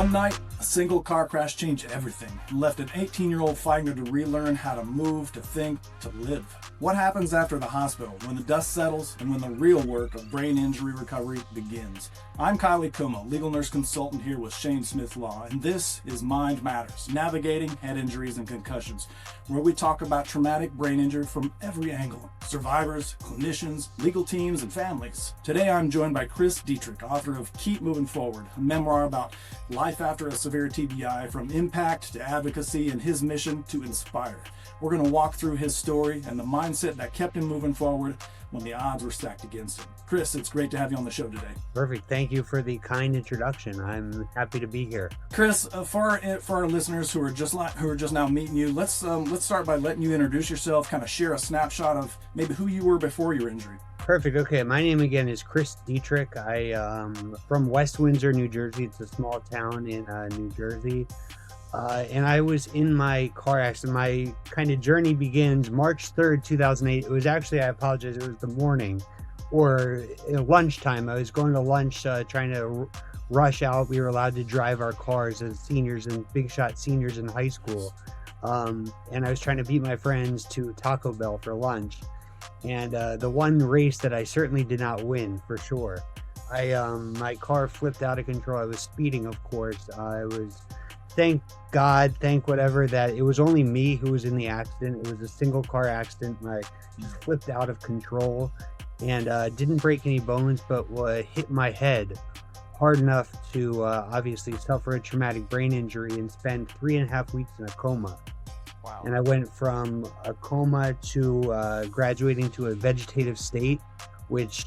One night, a single car crash changed everything and left an 18-year-old fighting to relearn how to move, to think, to live. What happens after the hospital, when the dust settles, and when the real work of brain injury recovery begins? I'm Kiley Como, legal nurse consultant here with Shane Smith Law, and this is Mind Matters, Navigating Head Injuries and Concussions, where we talk about traumatic brain injury from every angle. Survivors, clinicians, legal teams, and families. Today I'm joined by Chris Dittrich, author of Keep Moving Forward, a memoir about life after a severe TBI, from impact to advocacy, and his mission to inspire. We're going to walk through his story and the mindset that kept him moving forward when the odds were stacked against him. Chris, it's great to have you on the show today. Perfect. Thank you for the kind introduction. I'm happy to be here. Chris, for our listeners who are just now meeting you, let's start by letting you introduce yourself, kind of share a snapshot of maybe who you were before your injury. Perfect. Okay, my name again is Chris Dittrich. I from West Windsor, New Jersey. It's a small town in New Jersey. And I was in my car accident. My kind of journey begins March 3rd, 2008. It was actually, I apologize, it was the morning or lunchtime. I was going to lunch, trying to rush out. We were allowed to drive our cars as seniors and big shot seniors in high school. And I was trying to beat my friends to Taco Bell for lunch. And the one race that I certainly did not win, for sure. My car flipped out of control. I was speeding, of course. Thank God, thank whatever, that it was only me who was in the accident. It was a single car accident. I just flipped out of control and didn't break any bones, but hit my head hard enough to obviously suffer a traumatic brain injury and spend 3.5 weeks in a coma. Wow. And I went from a coma to graduating to a vegetative state, which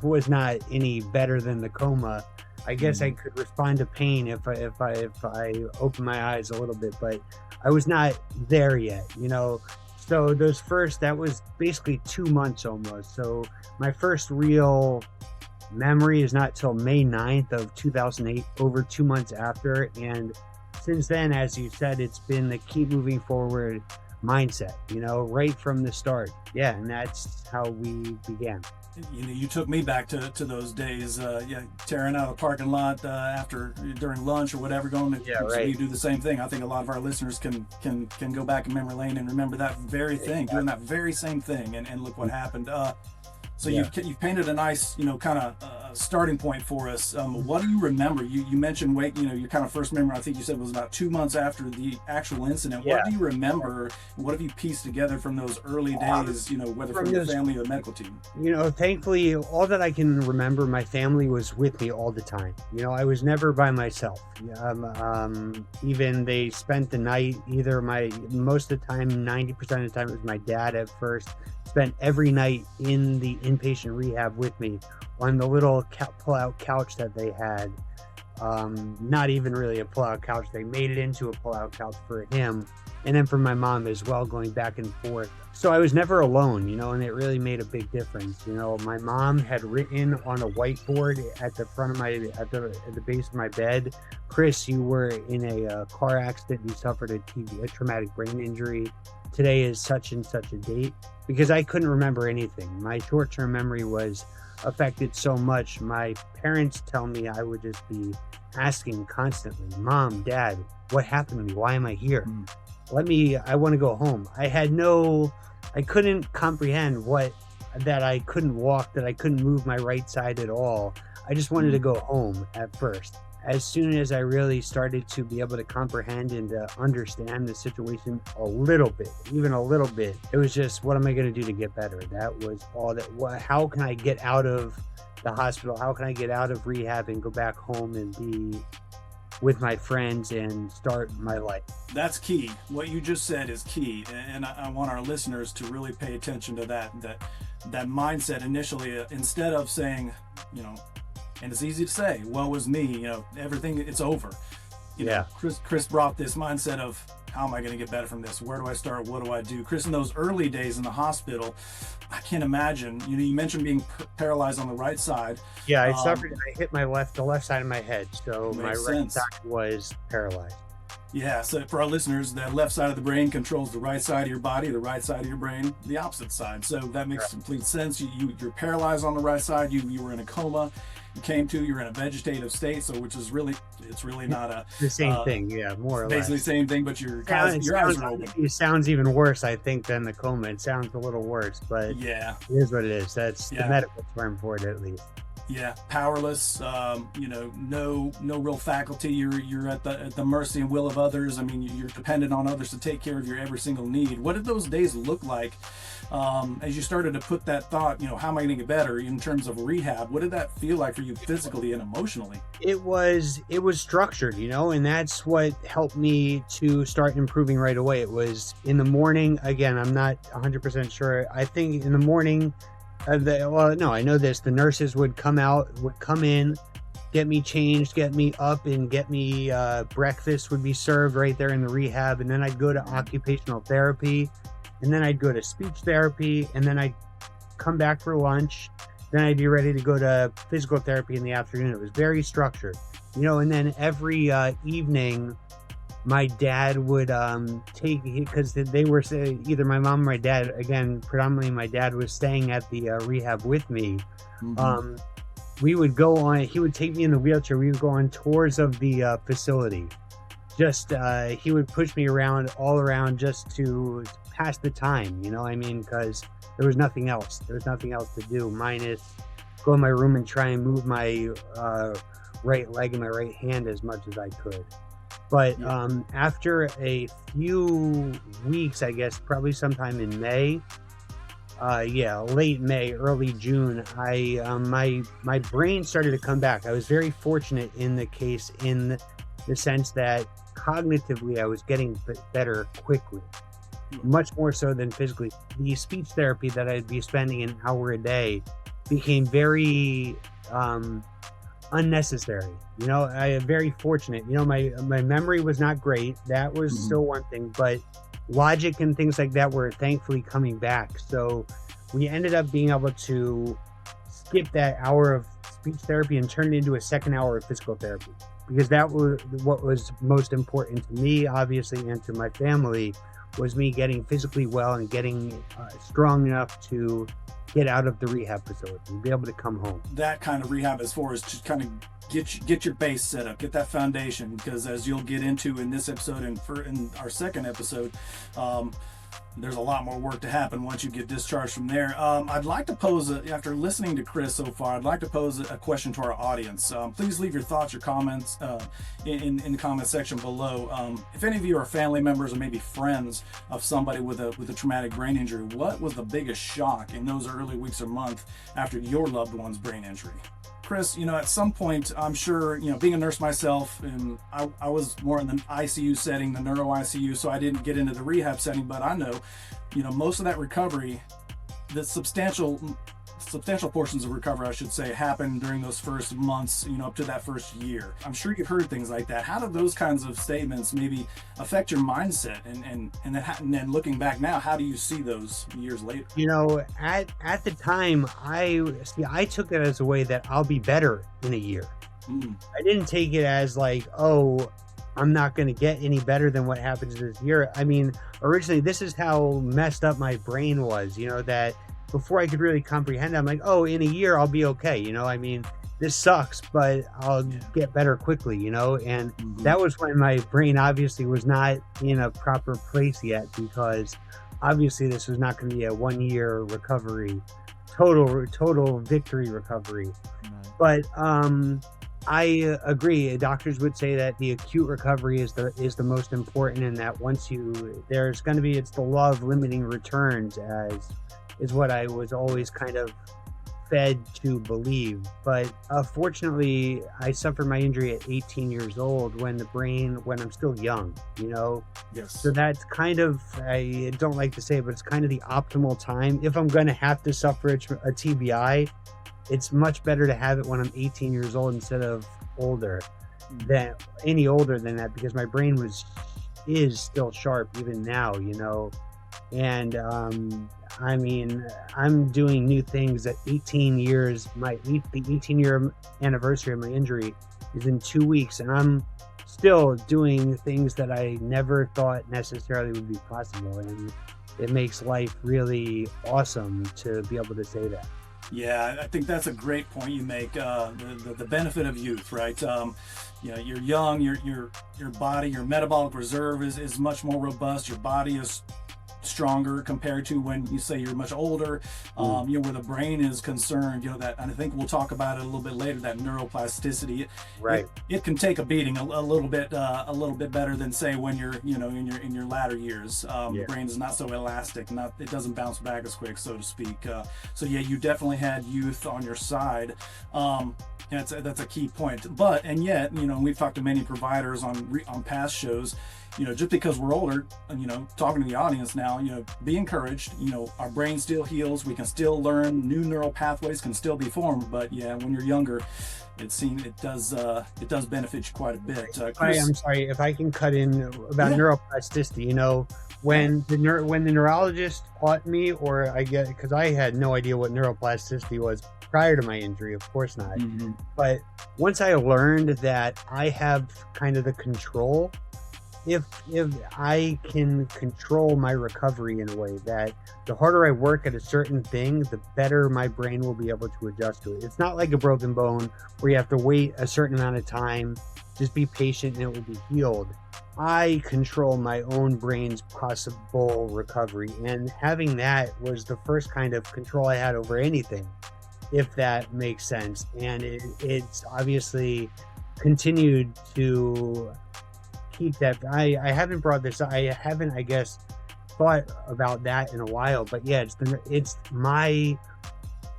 was not any better than the coma. I guess I could respond to pain if I open my eyes a little bit, but I was not there yet, you know. So that was basically 2 months almost. So my first real memory is not till May 9th of 2008, over 2 months after. And since then, as you said, it's been the keep moving forward mindset, you know, right from the start. Yeah, and that's how we began. You took me back to those days, tearing out of the parking lot during lunch or whatever, going to right. You do the same thing. I think a lot of our listeners can go back in memory lane and remember that very thing, doing that very same thing, and look what happened. So you've painted a nice, kind of starting point for us. What do you remember? You mentioned your kind of first memory, I think you said, was about 2 months after the actual incident. Yeah. What do you remember? What have you pieced together from those early days, whether from your family or the medical team? Thankfully, all that I can remember, my family was with me all the time. I was never by myself. Even they spent the night, most of the time, 90% of the time, it was my dad at first, spent every night in the inpatient rehab with me on the little pull-out couch that they had. Not even really a pull-out couch. They made it into a pull-out couch for him, and then for my mom as well, going back and forth. So I was never alone, and it really made a big difference. My mom had written on a whiteboard at the front of at the base of my bed, "Chris, you were in a car accident. You suffered a traumatic brain injury. Today is such and such a date." Because I couldn't remember anything. My short-term memory was affected so much. My parents tell me I would just be asking constantly, "Mom, Dad, what happened to me? Why am I here? I want to go home." I couldn't comprehend that I couldn't walk, that I couldn't move my right side at all. I just wanted to go home at first. As soon as I really started to be able to comprehend and understand the situation a little bit, even a little bit, it was just, what am I going to do to get better? That was all how can I get out of the hospital? How can I get out of rehab and go back home and be with my friends and start my life? That's key. What you just said is key. And I want our listeners to really pay attention to that mindset initially, instead of saying, and it's easy to say, "Woe is me, everything, it's over." Chris brought this mindset of, how am I going to get better from this? Where do I start? What do I do? Chris, in those early days in the hospital, I can't imagine, you mentioned being paralyzed on the right side. Yeah, I hit the left side of my head. So my right side was paralyzed. Yeah, so for our listeners, that left side of the brain controls the right side of your body, the right side of your brain, the opposite side. So that makes complete sense. You're paralyzed on the right side. You were in a coma. You're in a vegetative state. So it's really not the same thing. Yeah, more or basically less. the same thing, but your eyes are open. It sounds even worse, I think, than the coma. It sounds a little worse, but Yeah. it is what it is. That's the medical term for it, at least. Yeah, powerless. No real faculty. You're at the mercy and will of others. I mean, you're dependent on others to take care of your every single need. What did those days look like as you started to put that thought? How am I going to get better in terms of rehab? What did that feel like for you physically and emotionally? It was structured, and that's what helped me to start improving right away. It was in the morning. Again, I'm not 100% sure. I think in the morning. I know this. The nurses would come in, get me changed, get me up, and get me breakfast would be served right there in the rehab. And then I'd go to occupational therapy, and then I'd go to speech therapy, and then I'd come back for lunch. Then I'd be ready to go to physical therapy in the afternoon. It was very structured, and then every evening, my dad would because they were either my mom or my dad. Again, predominantly my dad was staying at the rehab with me. Mm-hmm. We would go on. He would take me in the wheelchair. We would go on tours of the facility. He would push me all around just to pass the time. Because there was nothing else. There was nothing else to do minus go in my room and try and move my right leg and my right hand as much as I could. But after a few weeks, I guess probably sometime in May, late May, early June, my brain started to come back. I was very fortunate in the sense that cognitively I was getting better quickly, much more so than physically. The speech therapy that I'd be spending an hour a day became very unnecessary. I am very fortunate. My memory was not great. That was still one thing, but logic and things like that were thankfully coming back. So we ended up being able to skip that hour of speech therapy and turn it into a second hour of physical therapy, because that was what was most important to me, obviously, and to my family, was me getting physically well and getting strong enough to get out of the rehab facility and be able to come home. That kind of rehab as far as just kind of get your base set up, get that foundation, because as you'll get into in this episode and in our second episode, there's a lot more work to happen once you get discharged from there. I'd like to pose, after listening to Chris so far, I'd like to pose a question to our audience. Please leave your thoughts, your comments in the comment section below. If any of you are family members or maybe friends of somebody with a traumatic brain injury, what was the biggest shock in those early weeks or months after your loved one's brain injury? Chris, at some point, I'm sure, being a nurse myself, and I was more in the ICU setting, the neuro ICU, so I didn't get into the rehab setting, but I know, most of that recovery, the substantial portions of recovery, I should say, happened during those first months, up to that first year. I'm sure you've heard things like that. How do those kinds of statements maybe affect your mindset? And then looking back now, how do you see those years later? At the time, I took it as a way that I'll be better in a year. I didn't take it as like, oh, I'm not going to get any better than what happens this year. I mean, originally, this is how messed up my brain was, that before I could really comprehend it, I'm like, oh, in a year, I'll be okay. This sucks, but I'll get better quickly, and that was when my brain obviously was not in a proper place yet, because obviously this was not going to be a 1 year recovery, total victory recovery. But I agree. Doctors would say that the acute recovery is the most important, and that once it's the law of limiting returns, is what I was always kind of fed to believe. But fortunately, I suffered my injury at 18 years old when I'm still young, Yes. So that's kind of, I don't like to say it, but it's kind of the optimal time. If I'm going to have to suffer a TBI, it's much better to have it when I'm 18 years old instead of older than that, because my brain is still sharp even now, and I mean, I'm doing new things at 18 years. The 18-year anniversary of my injury is in 2 weeks, and I'm still doing things that I never thought necessarily would be possible. And it makes life really awesome to be able to say that. Yeah, I think that's a great point you make. The benefit of youth, right? You're young. Your body, your metabolic reserve is much more robust. Your body is stronger compared to when you say you're much older. Where the brain is concerned, that, and I think we'll talk about it a little bit later, that neuroplasticity, Right. it can take a beating a little bit better than, say, when you're in your latter years. The brain is not so elastic, it doesn't bounce back as quick, so to speak. So yeah, you definitely had youth on your side. That's a key point. And yet, we've talked to many providers on past shows. Just because we're older, talking to the audience now, be encouraged. Our brain still heals. We can still learn. New neural pathways can still be formed. But yeah, when you're younger, it does benefit you quite a bit. I'm sorry if I can cut in about neuroplasticity. When the neurologist taught me, or because I had no idea what neuroplasticity was prior to my injury, of course not. Mm-hmm. But once I learned that I have kind of the control, if I can control my recovery in a way that the harder I work at a certain thing, the better my brain will be able to adjust to it. It's not like a broken bone where you have to wait a certain amount of time, just be patient and it will be healed. I control my own brain's possible recovery, and having that was the first kind of control I had over anything, if that makes sense. And it's obviously continued to keep that. I haven't brought this up. I haven't, I guess, thought about that in a while, but yeah, it's my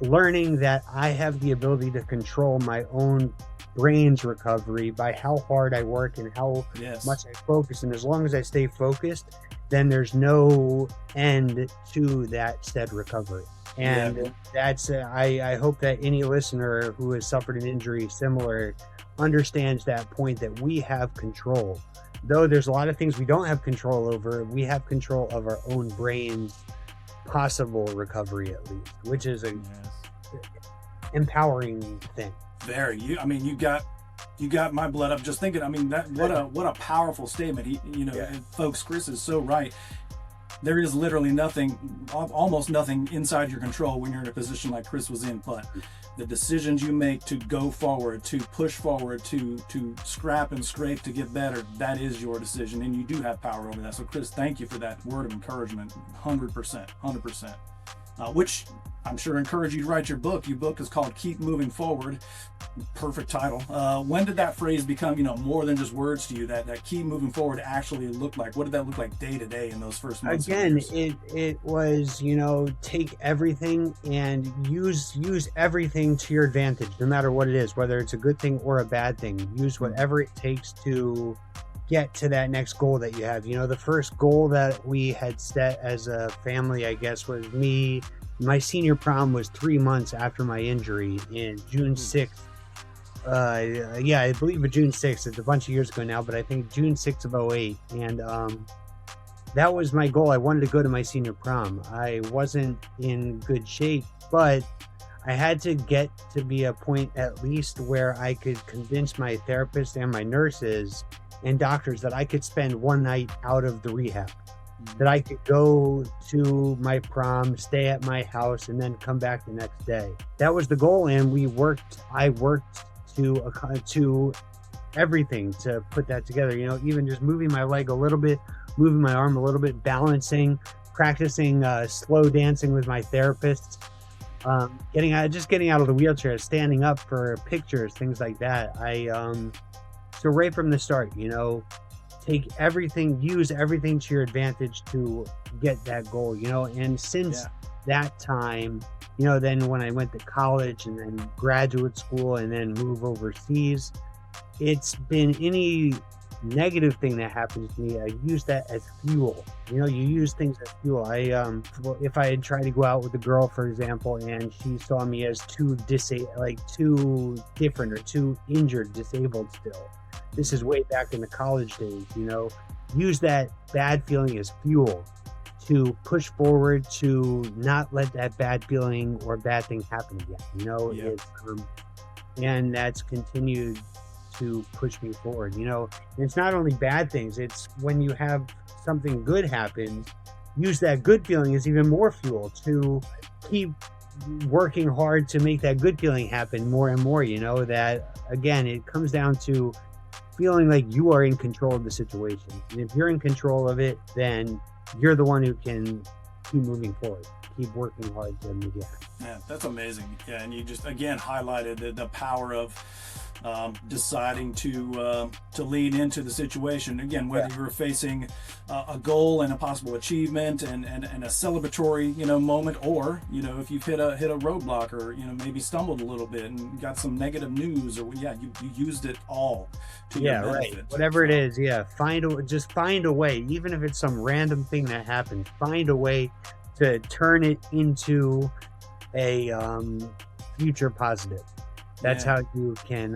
learning that I have the ability to control my own brain's recovery by how hard I work and how much I focus. And as long as I stay focused, then there's no end to that said recovery. And that's I hope that any listener who has suffered an injury similar understands that point, that we have control. Though there's a lot of things we don't have control over, we have control of our own brain's possible recovery, at least, which is a empowering thing. Very. You got my blood up just thinking. That what a powerful statement. Folks, Chris is so right. There is literally almost nothing inside your control when you're in a position like Chris was in, but the decisions you make to go forward, to push forward, to scrap and scrape to get better, that is your decision, and you do have power over that. So Chris, thank you for that word of encouragement. 100%. Which I'm sure encouraged you to write your book. Your book is called Keep Moving Forward. Perfect title. When did that phrase become, more than just words to you? That keep moving forward actually look like? What did that look like day to day in those first months? Again, it was, take everything and use everything to your advantage, no matter what it is, whether it's a good thing or a bad thing. Use whatever it takes to get to that next goal that you have. The first goal that we had set as a family, I guess, was my senior prom was 3 months after my injury in June 6th. I believe it June 6th. It's a bunch of years ago now, but I think June 6th of 2008. And that was my goal. I wanted to go to my senior prom. I wasn't in good shape, but I had to get to be a point at least where I could convince my therapist and my nurses and doctors that I could spend one night out of the rehab, that I could go to my prom, stay at my house, and then come back the next day. That was the goal, and I worked to everything to put that together. Even just moving my leg a little bit, moving my arm a little bit, balancing, practicing slow dancing with my therapist, getting out of the wheelchair, standing up for pictures, things like that. So right from the start, take everything, use everything to your advantage to get that goal, and since that time, then when I went to college and then graduate school and then move overseas, it's been any negative thing that happens to me, I use that as fuel. You use things as fuel. If I had tried to go out with a girl, for example, and she saw me as too different or too injured, disabled still. This is way back in the college days, use that bad feeling as fuel to push forward, to not let that bad feeling or bad thing happen again. And that's continued to push me forward. And it's not only bad things, it's when you have something good happen, use that good feeling as even more fuel to keep working hard to make that good feeling happen more and more. That again, it comes down to feeling like you are in control of the situation. And if you're in control of it, then you're the one who can keep moving forward, keep working hard to make it happen. Yeah, that's amazing. Yeah, and you just again highlighted the power of deciding to lean into the situation. Again, whether you're facing a goal and a possible achievement and a celebratory moment, or if you've hit a roadblock, or maybe stumbled a little bit and got some negative news, or you used it all to your benefit. Right. Whatever it is, just find a way, even if it's some random thing that happens, find a way to turn it into a future positive. That's how you can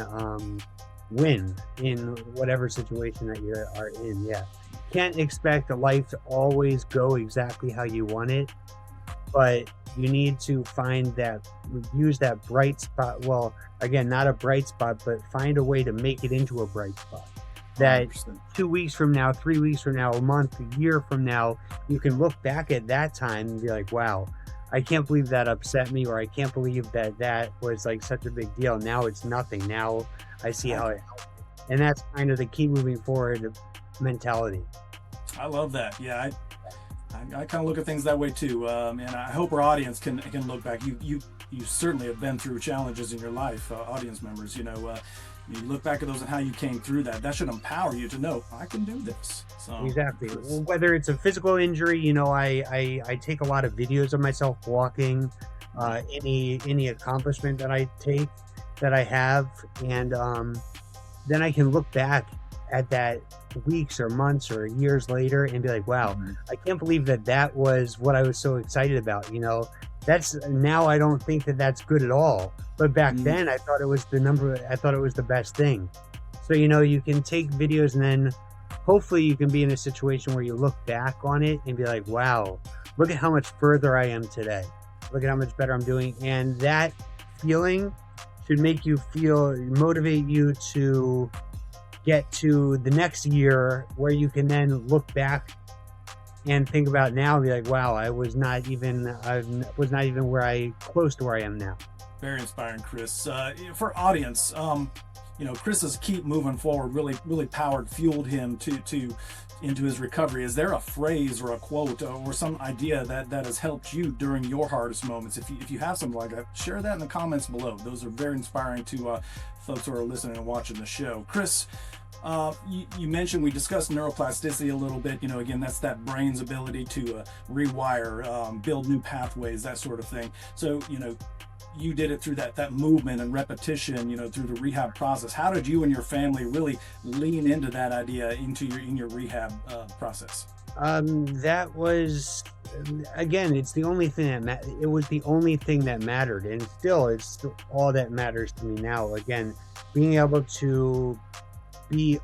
win in whatever situation that you are in. Yeah. Can't expect life to always go exactly how you want it, but you need to use that bright spot. Well, again, not a bright spot, but find a way to make it into a bright spot. That 2 weeks from now, 3 weeks from now, a month, a year from now, you can look back at that time and be like, wow, I can't believe that upset me, or I can't believe that was like such a big deal. Now it's nothing. Now I see how it helped. And that's kind of the keep moving forward mentality. I love that. Yeah, I kind of look at things that way too. And I hope our audience can look back. You certainly have been through challenges in your life, audience members. You look back at those and how you came through that. That should empower you to know I can do this. So exactly. Whether it's a physical injury, I take a lot of videos of myself walking, any accomplishment that I have, and then I can look back at that weeks or months or years later and be like, wow, I can't believe that was what I was so excited about. That's now I don't think that's good at all. But back then I thought it was the best thing. So, you can take videos and then hopefully you can be in a situation where you look back on it and be like, wow, look at how much further I am today. Look at how much better I'm doing. And that feeling should make you motivate you to get to the next year, where you can then look back and think about now and be like, wow, I was not even close to where I am now. Very inspiring, Chris. For audience, Chris's keep moving forward really fueled him to into his recovery. Is there a phrase or a quote or some idea that has helped you during your hardest moments? If you have something like that, share that in the comments below. Those are very inspiring to folks who are listening and watching the show. Chris, you mentioned, we discussed neuroplasticity a little bit. Again, that's that brain's ability to rewire, build new pathways, that sort of thing. So, you did it through that movement and repetition, through the rehab process. How did you and your family really lean into that idea in your rehab process? That was, again, it's the only thing it was the only thing that mattered, and it's all that matters to me now. Again, being able to be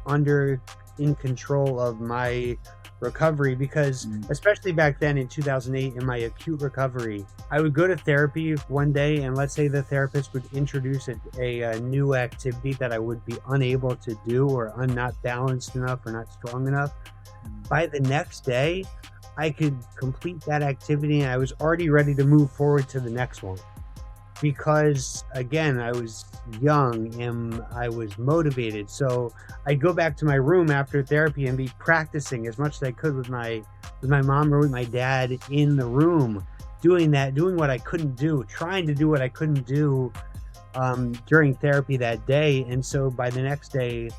in control of my recovery, because especially back then in 2008 in my acute recovery, I would go to therapy one day, and let's say the therapist would introduce a new activity that I would be unable to do, or not balanced enough or not strong enough. By the next day, I could complete that activity and I was already ready to move forward to the next one. Because again, I was young and I was motivated. So I'd go back to my room after therapy and be practicing as much as I could with my mom or with my dad in the room, doing what I couldn't do, trying to do what I couldn't do during therapy that day. And so by the next day,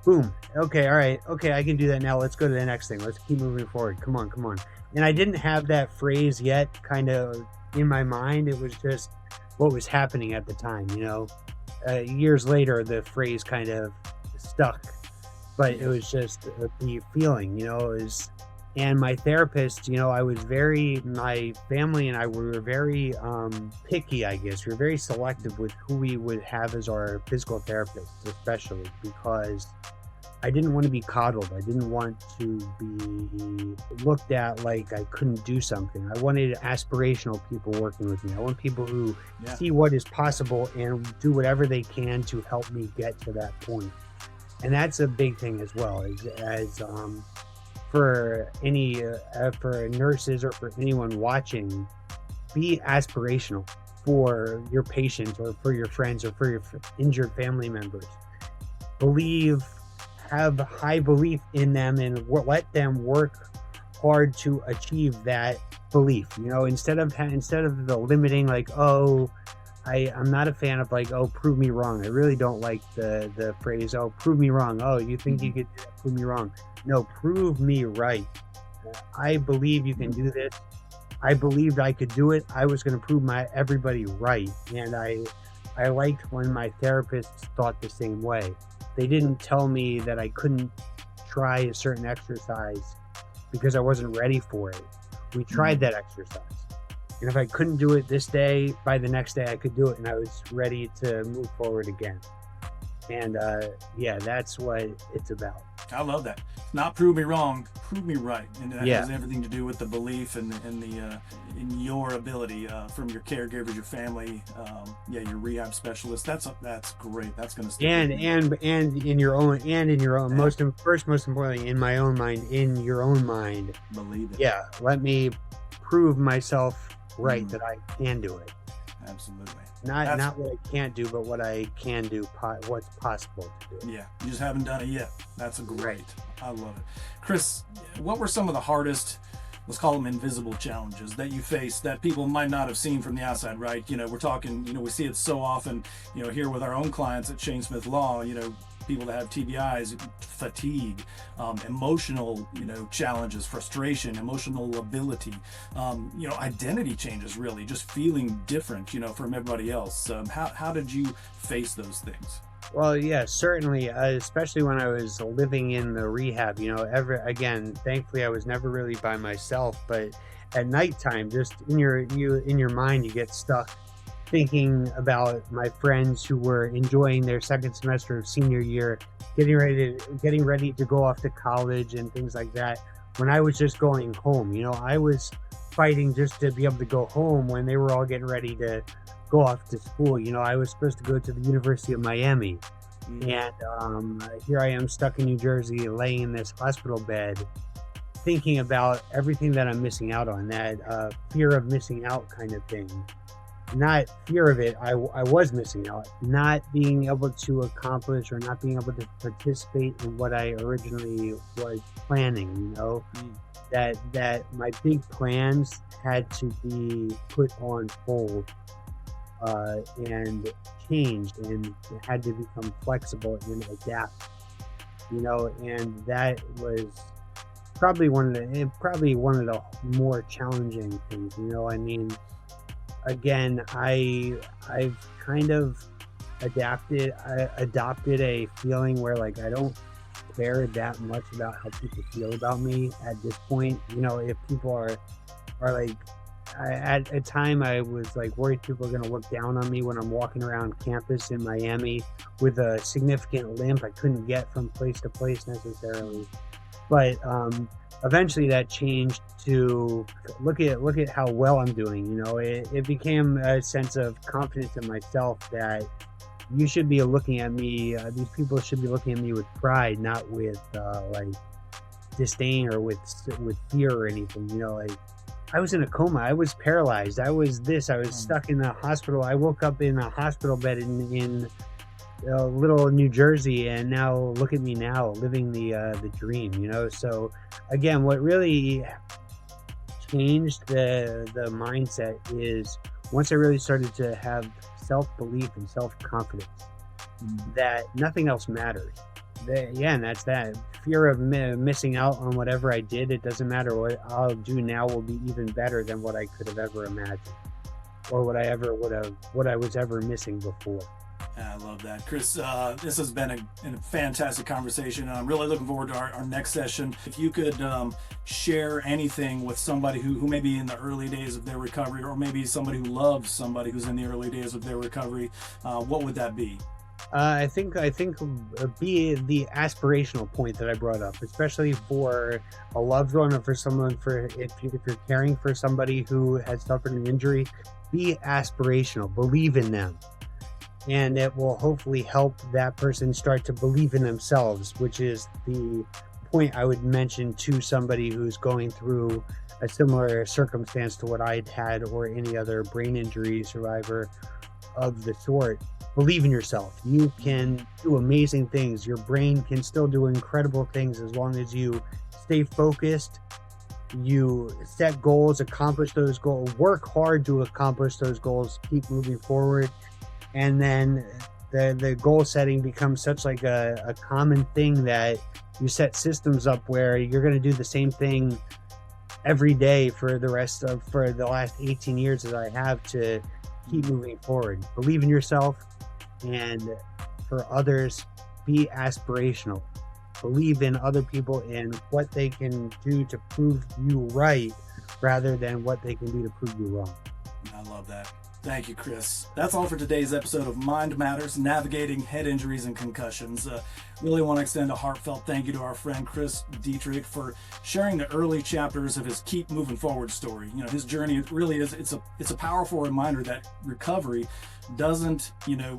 boom, okay, all right, okay, I can do that now. Let's go to the next thing. Let's keep moving forward. Come on. And I didn't have that phrase yet kind of in my mind. It was just what was happening at the time, years later, the phrase kind of stuck, but it was just the feeling, and my therapist, my family and I were very picky, I guess. We were very selective with who we would have as our physical therapists, especially because I didn't want to be coddled. I didn't want to be looked at like I couldn't do something. I wanted aspirational people working with me. I want people who see what is possible and do whatever they can to help me get to that point. And that's a big thing as well, as for any for nurses or for anyone watching, be aspirational for your patients or for your friends or for your injured family members. Have high belief in them and let them work hard to achieve that belief. Instead of the limiting, like, oh, I'm not a fan of, like, oh, prove me wrong. I really don't like the phrase, oh, prove me wrong. Oh, you think you could do that? Prove me wrong. No, prove me right. I believe you can do this. I believed I could do it. I was going to prove everybody right. And I liked when my therapists thought the same way. They didn't tell me that I couldn't try a certain exercise because I wasn't ready for it. We tried that exercise. And if I couldn't do it this day, by the next day I could do it, and I was ready to move forward again. And that's what it's about. I love that. Not prove me wrong, prove me right. And that has everything to do with the belief and in your ability from your caregivers, your family, your rehab specialist. That's great. That's going to stick. And in your own most importantly, in my own mind, in your own mind. Believe it. Yeah. Let me prove myself right that I can do it. Absolutely. Not what I can't do, but what I can do, what's possible to do. Yeah, you just haven't done it yet. That's great. I love it. Chris, what were some of the hardest, let's call them invisible challenges that you faced that people might not have seen from the outside, right? We're talking, we see it so often, here with our own clients at Shane Smith Law, people that have TBIs, fatigue, emotional, challenges, frustration, emotional ability, identity changes, really, just feeling different, from everybody else. How did you face those things? Well, yeah, certainly, especially when I was living in the rehab, thankfully I was never really by myself, but at nighttime, just in your mind, you get stuck thinking about my friends who were enjoying their second semester of senior year, getting ready to go off to college and things like that, when I was just going home. I was fighting just to be able to go home when they were all getting ready to go off to school. I was supposed to go to the University of Miami, and here I am stuck in New Jersey, laying in this hospital bed, thinking about everything that I'm missing out on, that fear of missing out kind of thing. Not fear of it, I was missing out, not being able to accomplish or not being able to participate in what I originally was planning, that my big plans had to be put on hold and changed, and had to become flexible and adapt, and that was probably one of the more challenging things. Again, I've kind of adopted a feeling where, like, I don't care that much about how people feel about me at this point. If people are like, at a time I was like worried people are going to look down on me when I'm walking around campus in Miami with a significant limp. I couldn't get from place to place necessarily, but eventually that changed to look at how well I'm doing. It became a sense of confidence in myself that you should be looking at me, these people should be looking at me with pride, not with like disdain or with fear or anything. Like, I was in a coma, I was paralyzed, I was stuck in the hospital. I woke up in a hospital bed in little New Jersey, and now look at me now, living the dream. So again, what really changed the mindset is once I really started to have self-belief and self-confidence that nothing else matters. And that's that fear of missing out on whatever I did. It doesn't matter. What I'll do now will be even better than what I could have ever imagined, or what I was ever missing before. I love that. Chris, this has been a fantastic conversation. I'm really looking forward to our next session. If you could share anything with somebody who may be in the early days of their recovery, or maybe somebody who loves somebody who's in the early days of their recovery, what would that be? I think be the aspirational point that I brought up, especially for a loved one or for someone, for if you're caring for somebody who has suffered an injury, be aspirational, believe in them, and it will hopefully help that person start to believe in themselves, which is the point I would mention to somebody who's going through a similar circumstance to what I'd had, or any other brain injury survivor of the sort. Believe in yourself. You can do amazing things. Your brain can still do incredible things as long as you stay focused, you set goals, accomplish those goals, work hard to accomplish those goals, keep moving forward. And then the goal setting becomes such like a common thing that you set systems up where you're going to do the same thing every day for the last 18 years that I have to keep moving forward. Believe in yourself, and for others, be aspirational. Believe in other people and what they can do to prove you right, rather than what they can do to prove you wrong. I love that. Thank you, Chris. That's all for today's episode of Mind Matters, Navigating Head Injuries and Concussions. Really want to extend a heartfelt thank you to our friend Chris Dittrich for sharing the early chapters of his Keep Moving Forward story. You know, his journey really is, it's a powerful reminder that recovery doesn't,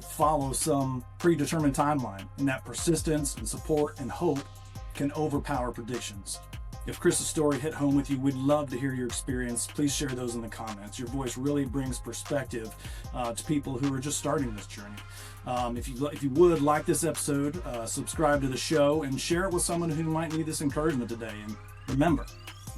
follow some predetermined timeline, and that persistence and support and hope can overpower predictions. If Chris's story hit home with you, we'd love to hear your experience. Please share those in the comments. Your voice really brings perspective to people who are just starting this journey. If you would like this episode, subscribe to the show and share it with someone who might need this encouragement today. And remember,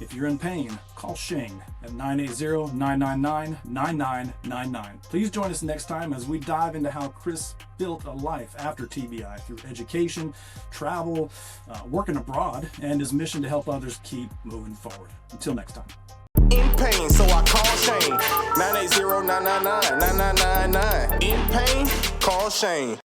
if you're in pain, call Shane at 980-999-9999. Please join us next time as we dive into how Chris built a life after TBI through education, travel, working abroad, and his mission to help others keep moving forward. Until next time. In pain, so I call Shane. 980-999-9999. In pain, call Shane.